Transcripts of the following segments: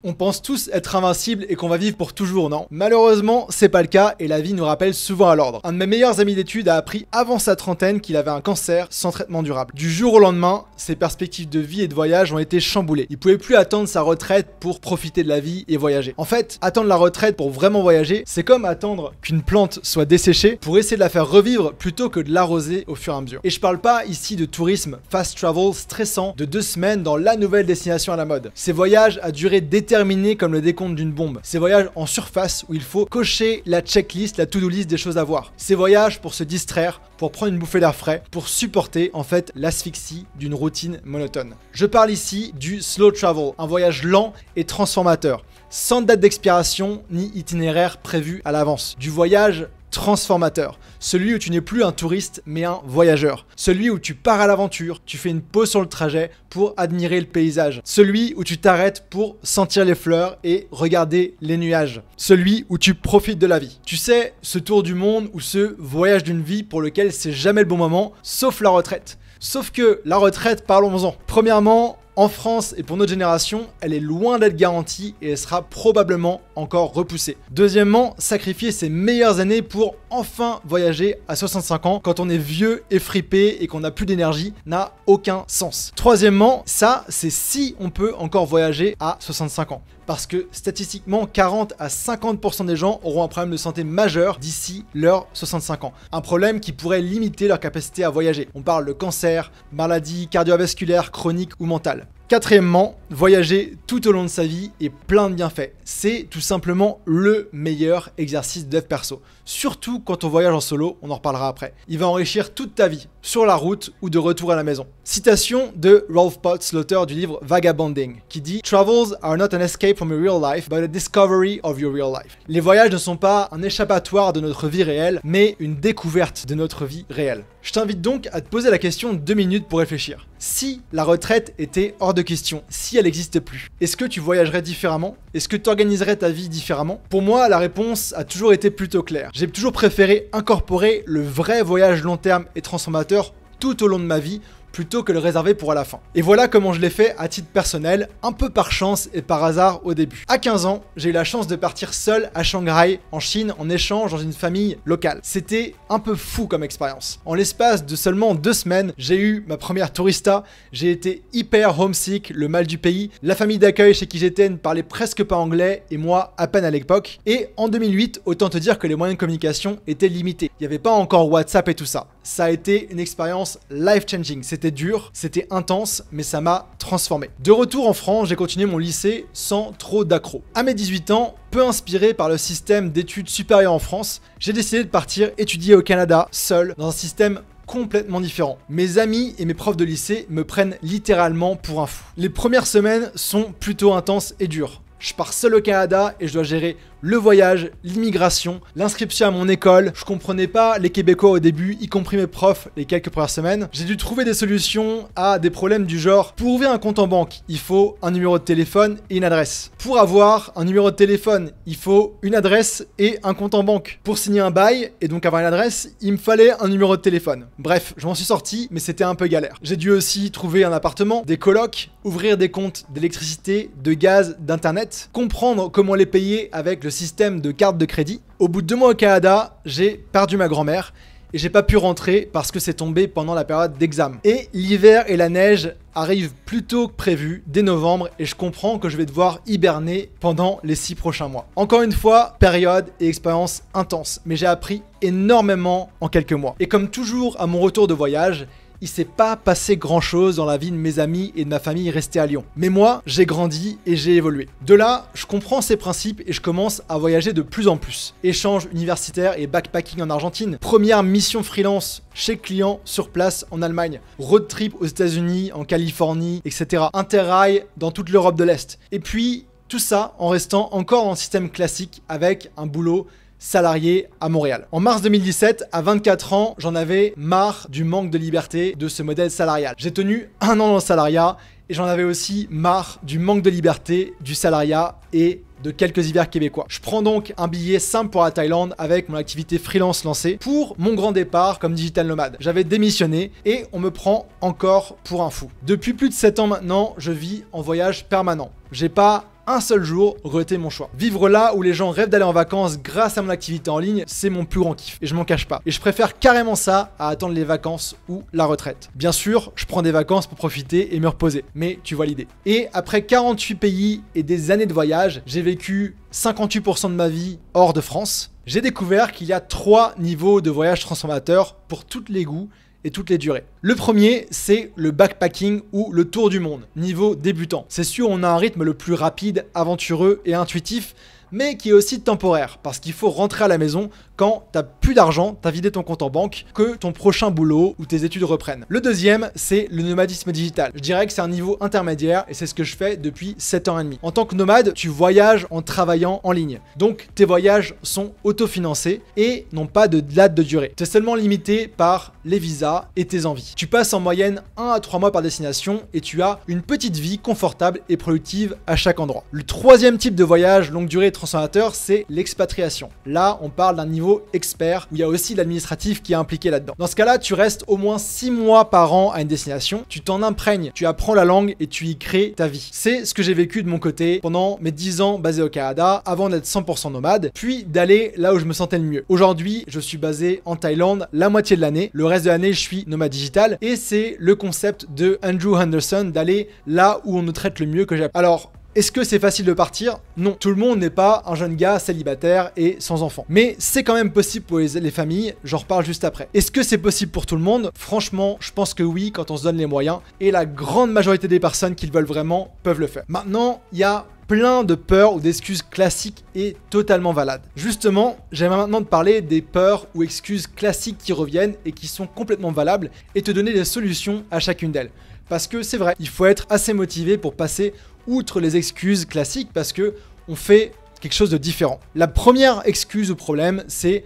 On pense tous être invincibles et qu'on va vivre pour toujours, non? Malheureusement, c'est pas le cas et la vie nous rappelle souvent à l'ordre. Un de mes meilleurs amis d'études a appris avant sa trentaine qu'il avait un cancer sans traitement durable. Du jour au lendemain, ses perspectives de vie et de voyage ont été chamboulées. Il pouvait plus attendre sa retraite pour profiter de la vie et voyager. En fait, attendre la retraite pour vraiment voyager, c'est comme attendre qu'une plante soit desséchée pour essayer de la faire revivre plutôt que de l'arroser au fur et à mesure. Et je parle pas ici de tourisme fast travel stressant de 2 semaines dans la nouvelle destination à la mode. Ces voyages à durée déterminé comme le décompte d'une bombe. Ces voyages en surface où il faut cocher la checklist, la to-do list des choses à voir. Ces voyages pour se distraire, pour prendre une bouffée d'air frais, pour supporter en fait l'asphyxie d'une routine monotone. Je parle ici du slow travel, un voyage lent et transformateur, sans date d'expiration ni itinéraire prévu à l'avance. Du voyage transformateur, celui où tu n'es plus un touriste mais un voyageur, celui où tu pars à l'aventure, tu fais une pause sur le trajet pour admirer le paysage, celui où tu t'arrêtes pour sentir les fleurs et regarder les nuages, celui où tu profites de la vie. Tu sais, ce tour du monde ou ce voyage d'une vie pour lequel c'est jamais le bon moment, sauf la retraite. Sauf que la retraite, parlons-en. Premièrement, en France et pour notre génération, elle est loin d'être garantie et elle sera probablement encore repoussée. Deuxièmement, sacrifier ses meilleures années pour enfin voyager à 65 ans quand on est vieux, effripé et qu'on n'a plus d'énergie n'a aucun sens. Troisièmement, ça c'est si on peut encore voyager à 65 ans. Parce que statistiquement, 40 à 50% des gens auront un problème de santé majeur d'ici leurs 65 ans. Un problème qui pourrait limiter leur capacité à voyager. On parle de cancer, maladies cardiovasculaires, chroniques ou mentales. Quatrièmement, voyager tout au long de sa vie est plein de bienfaits. C'est tout simplement le meilleur exercice dev perso. Surtout quand on voyage en solo, on en reparlera après. Il va enrichir toute ta vie, sur la route ou de retour à la maison. Citation de Rolf Potts, l'auteur du livre Vagabonding, qui dit « Travels are not an escape from your real life, but a discovery of your real life ». Les voyages ne sont pas un échappatoire de notre vie réelle, mais une découverte de notre vie réelle. Je t'invite donc à te poser la question 2 minutes pour réfléchir. Si la retraite était hors de question, si elle n'existait plus, est-ce que tu voyagerais différemment? Est-ce que tu organiserais ta vie différemment? Pour moi, la réponse a toujours été plutôt claire. J'ai toujours préféré incorporer le vrai voyage long terme et transformateur tout au long de ma vie, plutôt que le réserver pour à la fin. Et voilà comment je l'ai fait à titre personnel, un peu par chance et par hasard au début. À 15 ans, j'ai eu la chance de partir seul à Shanghai, en Chine, en échange dans une famille locale. C'était un peu fou comme expérience. En l'espace de seulement 2 semaines, j'ai eu ma première tourista, j'ai été hyper homesick, le mal du pays, la famille d'accueil chez qui j'étais ne parlait presque pas anglais, et moi à peine à l'époque. Et en 2008, autant te dire que les moyens de communication étaient limités. Il n'y avait pas encore WhatsApp et tout ça. Ça a été une expérience life-changing. C'était dur, c'était intense, mais ça m'a transformé. De retour en France, j'ai continué mon lycée sans trop d'accro. À mes 18 ans, peu inspiré par le système d'études supérieures en France, j'ai décidé de partir étudier au Canada, seul, dans un système complètement différent. Mes amis et mes profs de lycée me prennent littéralement pour un fou. Les premières semaines sont plutôt intenses et dures. Je pars seul au Canada et je dois gérer le voyage, l'immigration, l'inscription à mon école. Je comprenais pas les Québécois au début, y compris mes profs les quelques premières semaines. J'ai dû trouver des solutions à des problèmes du genre, pour ouvrir un compte en banque, il faut un numéro de téléphone et une adresse. Pour avoir un numéro de téléphone, il faut une adresse et un compte en banque. Pour signer un bail et donc avoir une adresse, il me fallait un numéro de téléphone. Bref, je m'en suis sorti, mais c'était un peu galère. J'ai dû aussi trouver un appartement, des colocs, ouvrir des comptes d'électricité, de gaz, d'internet, comprendre comment les payer avec le système de carte de crédit. Au bout de 2 mois au Canada, j'ai perdu ma grand-mère et j'ai pas pu rentrer parce que c'est tombé pendant la période d'examen. Et l'hiver et la neige arrivent plus tôt que prévu dès novembre et je comprends que je vais devoir hiberner pendant les 6 prochains mois. Encore une fois, période et expérience intense, mais j'ai appris énormément en quelques mois. Et comme toujours à mon retour de voyage, il s'est pas passé grand chose dans la vie de mes amis et de ma famille restés à Lyon. Mais moi, j'ai grandi et j'ai évolué. De là, je comprends ces principes et je commence à voyager de plus en plus. Échanges universitaires et backpacking en Argentine. Première mission freelance chez client sur place en Allemagne. Road trip aux États-Unis, en Californie, etc. Interrail dans toute l'Europe de l'Est. Et puis, tout ça en restant encore dans le système classique avec un boulot salarié à Montréal. En mars 2017, à 24 ans, j'en avais marre du manque de liberté de ce modèle salarial. J'ai tenu 1 an dans le salariat et j'en avais aussi marre du manque de liberté du salariat et de quelques hivers québécois. Je prends donc un billet simple pour la Thaïlande avec mon activité freelance lancée pour mon grand départ comme digital nomade. J'avais démissionné et on me prend encore pour un fou. Depuis plus de 7 ans maintenant, je vis en voyage permanent. J'ai pas un seul jour regretter mon choix. Vivre là où les gens rêvent d'aller en vacances grâce à mon activité en ligne, c'est mon plus grand kiff et je m'en cache pas. Et je préfère carrément ça à attendre les vacances ou la retraite. Bien sûr, je prends des vacances pour profiter et me reposer, mais tu vois l'idée. Et après 48 pays et des années de voyage, j'ai vécu 58% de ma vie hors de France. J'ai découvert qu'il y a 3 niveaux de voyage transformateurs pour tous les goûts et toutes les durées. Le premier, c'est le backpacking ou le tour du monde, niveau débutant. C'est sûr, on a un rythme le plus rapide, aventureux et intuitif, mais qui est aussi temporaire, parce qu'il faut rentrer à la maison quand t'as plus d'argent, t'as vidé ton compte en banque, que ton prochain boulot ou tes études reprennent. Le deuxième, c'est le nomadisme digital. Je dirais que c'est un niveau intermédiaire et c'est ce que je fais depuis 7 ans et demi. En tant que nomade, tu voyages en travaillant en ligne. Donc tes voyages sont autofinancés et n'ont pas de date de durée. Tu es seulement limité par les visas et tes envies. Tu passes en moyenne 1 à 3 mois par destination et tu as une petite vie confortable et productive à chaque endroit. Le troisième type de voyage longue durée et transformateur, c'est l'expatriation. Là, on parle d'un niveau expert où il y a aussi l'administratif qui est impliqué là-dedans. Dans ce cas-là, tu restes au moins 6 mois par an à une destination, tu t'en imprègnes, tu apprends la langue et tu y crées ta vie. C'est ce que j'ai vécu de mon côté pendant mes 10 ans basé au Canada avant d'être 100% nomade, puis d'aller là où je me sentais le mieux. Aujourd'hui, je suis basé en Thaïlande la moitié de l'année. Le reste de l'année, je suis nomade digital et c'est le concept de Andrew Henderson d'aller là où on nous traite le mieux que j'ai. Alors, est-ce que c'est facile de partir? Non, tout le monde n'est pas un jeune gars célibataire et sans enfant. Mais c'est quand même possible pour les familles, j'en reparle juste après. Est-ce que c'est possible pour tout le monde? Franchement, je pense que oui, quand on se donne les moyens. Et la grande majorité des personnes qui le veulent vraiment peuvent le faire. Maintenant, il y a plein de peurs ou d'excuses classiques et totalement valades. Justement, j'aimerais maintenant te parler des peurs ou excuses classiques qui reviennent et qui sont complètement valables et te donner des solutions à chacune d'elles. Parce que c'est vrai, il faut être assez motivé pour passer outre les excuses classiques parce que on fait quelque chose de différent. La première excuse ou problème, c'est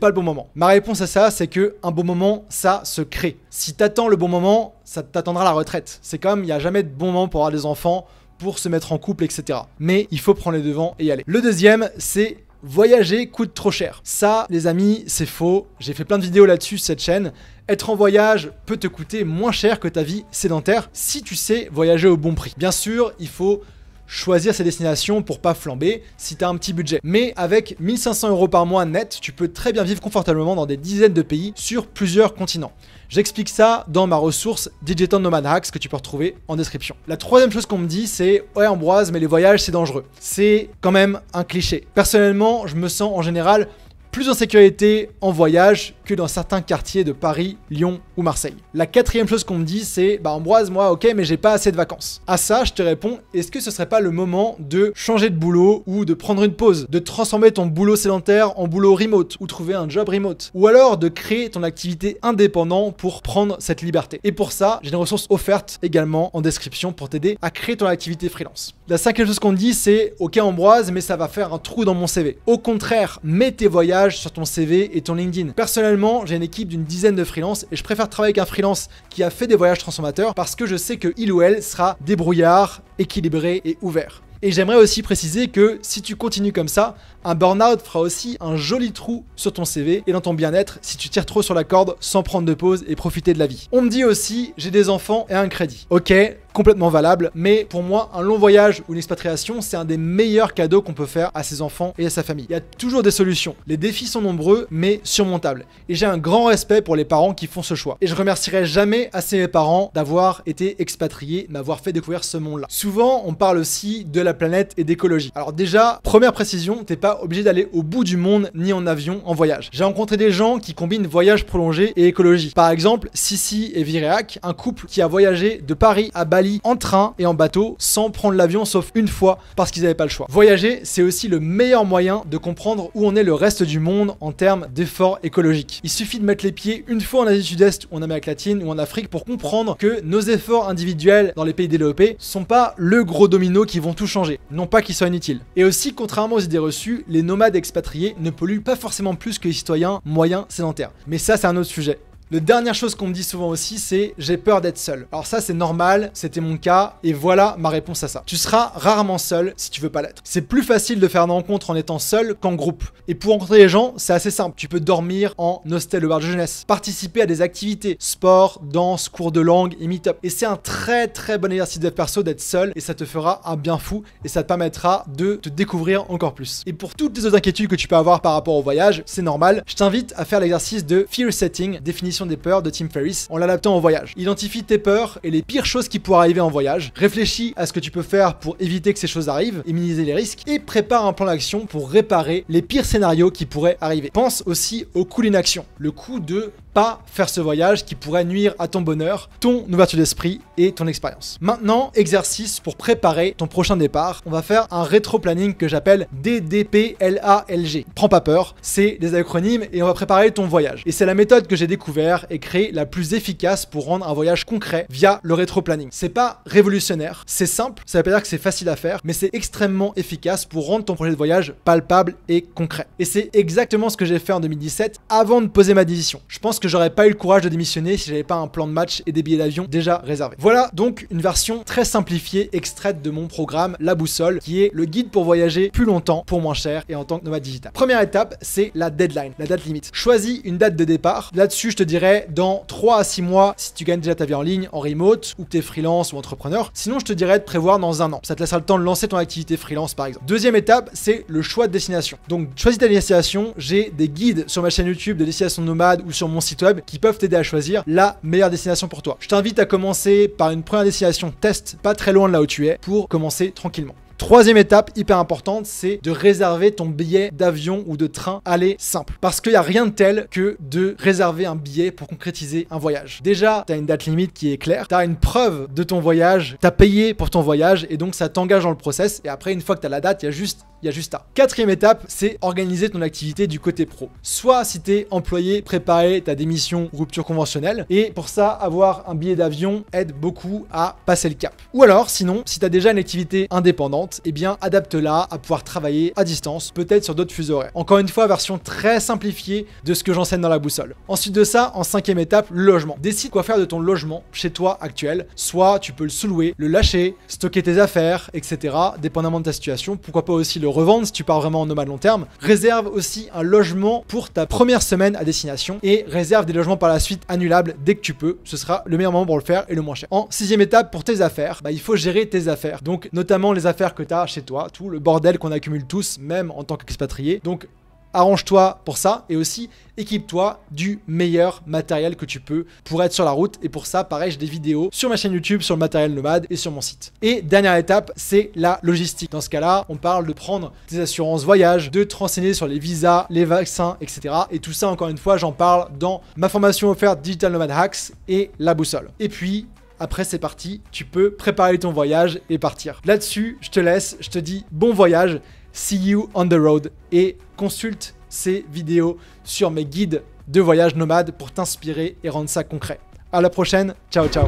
pas le bon moment. Ma réponse à ça, c'est que un bon moment, ça se crée. Si t'attends le bon moment, ça t'attendra la retraite. C'est comme il n'y a jamais de bon moment pour avoir des enfants, pour se mettre en couple, etc. Mais il faut prendre les devants et y aller. Le deuxième, c'est voyager coûte trop cher. Ça, les amis, c'est faux. J'ai fait plein de vidéos là-dessus sur cette chaîne. Être en voyage peut te coûter moins cher que ta vie sédentaire si tu sais voyager au bon prix. Bien sûr, il faut choisir ses destinations pour pas flamber si tu as un petit budget. Mais avec 1500 € par mois net, tu peux très bien vivre confortablement dans des dizaines de pays sur plusieurs continents. J'explique ça dans ma ressource Digital Nomad Hacks que tu peux retrouver en description. La troisième chose qu'on me dit, c'est « Ouais Ambroise, mais les voyages c'est dangereux ». C'est quand même un cliché. Personnellement, je me sens en général plus en sécurité en voyage que dans certains quartiers de Paris, Lyon ou Marseille. La quatrième chose qu'on me dit, c'est « Bah Ambroise, moi ok, mais j'ai pas assez de vacances ». À ça, je te réponds, est-ce que ce serait pas le moment de changer de boulot ou de prendre une pause, de transformer ton boulot sédentaire en boulot remote ou trouver un job remote, ou alors de créer ton activité indépendante pour prendre cette liberté. Et pour ça, j'ai des ressources offertes également en description pour t'aider à créer ton activité freelance. La cinquième chose qu'on me dit, c'est « Ok Ambroise, mais ça va faire un trou dans mon CV ». Au contraire, mets tes voyages sur ton CV et ton LinkedIn. Personnellement, j'ai une équipe d'une dizaine de freelances et je préfère travailler avec un freelance qui a fait des voyages transformateurs parce que je sais que il ou elle sera débrouillard, équilibré et ouvert. Et j'aimerais aussi préciser que si tu continues comme ça, un burn-out fera aussi un joli trou sur ton CV et dans ton bien-être si tu tires trop sur la corde sans prendre de pause et profiter de la vie. On me dit aussi, j'ai des enfants et un crédit. Ok, complètement valable, mais pour moi, un long voyage ou une expatriation, c'est un des meilleurs cadeaux qu'on peut faire à ses enfants et à sa famille. Il y a toujours des solutions. Les défis sont nombreux, mais surmontables. Et j'ai un grand respect pour les parents qui font ce choix. Et je remercierai jamais assez mes parents d'avoir été expatriés, m'avoir fait découvrir ce monde-là. Souvent, on parle aussi de la planète et d'écologie. Alors déjà, première précision, t'es pas obligé d'aller au bout du monde ni en avion en voyage. J'ai rencontré des gens qui combinent voyage prolongé et écologie. Par exemple, Sissi et Viréac, un couple qui a voyagé de Paris à Bali en train et en bateau sans prendre l'avion sauf une fois parce qu'ils n'avaient pas le choix. Voyager, c'est aussi le meilleur moyen de comprendre où on est le reste du monde en termes d'efforts écologiques. Il suffit de mettre les pieds une fois en Asie du Sud-Est ou en Amérique latine ou en Afrique pour comprendre que nos efforts individuels dans les pays développés sont pas le gros domino qui vont tout changer, non pas qu'ils soient inutiles. Et aussi, contrairement aux idées reçues, les nomades expatriés ne polluent pas forcément plus que les citoyens moyens sédentaires. Mais ça, c'est un autre sujet. La dernière chose qu'on me dit souvent aussi, c'est j'ai peur d'être seul. Alors ça, c'est normal, c'était mon cas, et voilà ma réponse à ça. Tu seras rarement seul si tu veux pas l'être. C'est plus facile de faire une rencontre en étant seul qu'en groupe. Et pour rencontrer les gens, c'est assez simple. Tu peux dormir en hostel au bar de jeunesse, participer à des activités, sport, danse, cours de langue et meet-up. Et c'est un très bon exercice de perso d'être seul, et ça te fera un bien fou, et ça te permettra de te découvrir encore plus. Et pour toutes les autres inquiétudes que tu peux avoir par rapport au voyage, c'est normal, je t'invite à faire l'exercice de Fear Setting, définition des peurs de Tim Ferriss, en l'adaptant au voyage. Identifie tes peurs et les pires choses qui pourraient arriver en voyage, réfléchis à ce que tu peux faire pour éviter que ces choses arrivent et minimiser les risques, et prépare un plan d'action pour réparer les pires scénarios qui pourraient arriver. Pense aussi au coût d'inaction, le coût de pas faire ce voyage qui pourrait nuire à ton bonheur, ton ouverture d'esprit et ton expérience. Maintenant, exercice pour préparer ton prochain départ. On va faire un rétro-planning que j'appelle DDPLALG. Prends pas peur, c'est des acronymes et on va préparer ton voyage. Et c'est la méthode que j'ai découvert et créée la plus efficace pour rendre un voyage concret via le rétro-planning. C'est pas révolutionnaire, c'est simple, ça veut pas dire que c'est facile à faire, mais c'est extrêmement efficace pour rendre ton projet de voyage palpable et concret. Et c'est exactement ce que j'ai fait en 2017 avant de poser ma décision. Je pense que j'aurais pas eu le courage de démissionner si j'avais pas un plan de match et des billets d'avion déjà réservés. Voilà donc une version très simplifiée extraite de mon programme La Boussole, qui est le guide pour voyager plus longtemps pour moins cher et en tant que nomade digital. Première étape, c'est la deadline, la date limite. Choisis une date de départ. Là-dessus, je te dirais dans 3 à 6 mois si tu gagnes déjà ta vie en ligne, en remote, ou que tu es freelance ou entrepreneur. Sinon, je te dirais de prévoir dans 1 an. Ça te laissera le temps de lancer ton activité freelance par exemple. Deuxième étape, c'est le choix de destination. Donc, choisis ta destination. J'ai des guides sur ma chaîne YouTube de destination nomade ou sur mon site web qui peuvent t'aider à choisir la meilleure destination pour toi. Je t'invite à commencer par une première destination test, pas très loin de là où tu es, pour commencer tranquillement. Troisième étape hyper importante, c'est de réserver ton billet d'avion ou de train aller simple. Parce qu'il n'y a rien de tel que de réserver un billet pour concrétiser un voyage. Déjà, tu as une date limite qui est claire, tu as une preuve de ton voyage, tu as payé pour ton voyage et donc ça t'engage dans le process. Et après, une fois que tu as la date, il y a juste ça. Quatrième étape, c'est organiser ton activité du côté pro. Soit si tu es employé, préparer ta démission ou rupture conventionnelle. Et pour ça, avoir un billet d'avion aide beaucoup à passer le cap. Ou alors, sinon, si tu as déjà une activité indépendante, eh bien adapte-la à pouvoir travailler à distance, peut-être sur d'autres fuseaux horaires. Encore une fois, version très simplifiée de ce que j'enseigne dans la boussole. Ensuite de ça, en 5e étape, le logement. Décide quoi faire de ton logement chez toi actuel. Soit tu peux le sous-louer, le lâcher, stocker tes affaires, etc. dépendamment de ta situation. Pourquoi pas aussi le revendre si tu pars vraiment en nomade long terme. Réserve aussi un logement pour ta première semaine à destination et réserve des logements par la suite annulables dès que tu peux. Ce sera le meilleur moment pour le faire et le moins cher. En 6e étape, pour tes affaires, il faut gérer tes affaires. Donc notamment les affaires que tu as chez toi, tout le bordel qu'on accumule tous, même en tant qu'expatrié. Donc arrange-toi pour ça et aussi équipe-toi du meilleur matériel que tu peux pour être sur la route. Et pour ça, pareil, j'ai des vidéos sur ma chaîne YouTube, sur le matériel nomade et sur mon site. Et dernière étape, c'est la logistique. Dans ce cas-là, on parle de prendre des assurances voyage, de te renseigner sur les visas, les vaccins, etc. Et tout ça, encore une fois, j'en parle dans ma formation offerte Digital Nomad Hacks et La Boussole. Et puis, après c'est parti, tu peux préparer ton voyage et partir. Là-dessus, je te laisse, je te dis bon voyage, see you on the road et consulte ces vidéos sur mes guides de voyage nomade pour t'inspirer et rendre ça concret. À la prochaine, ciao ciao.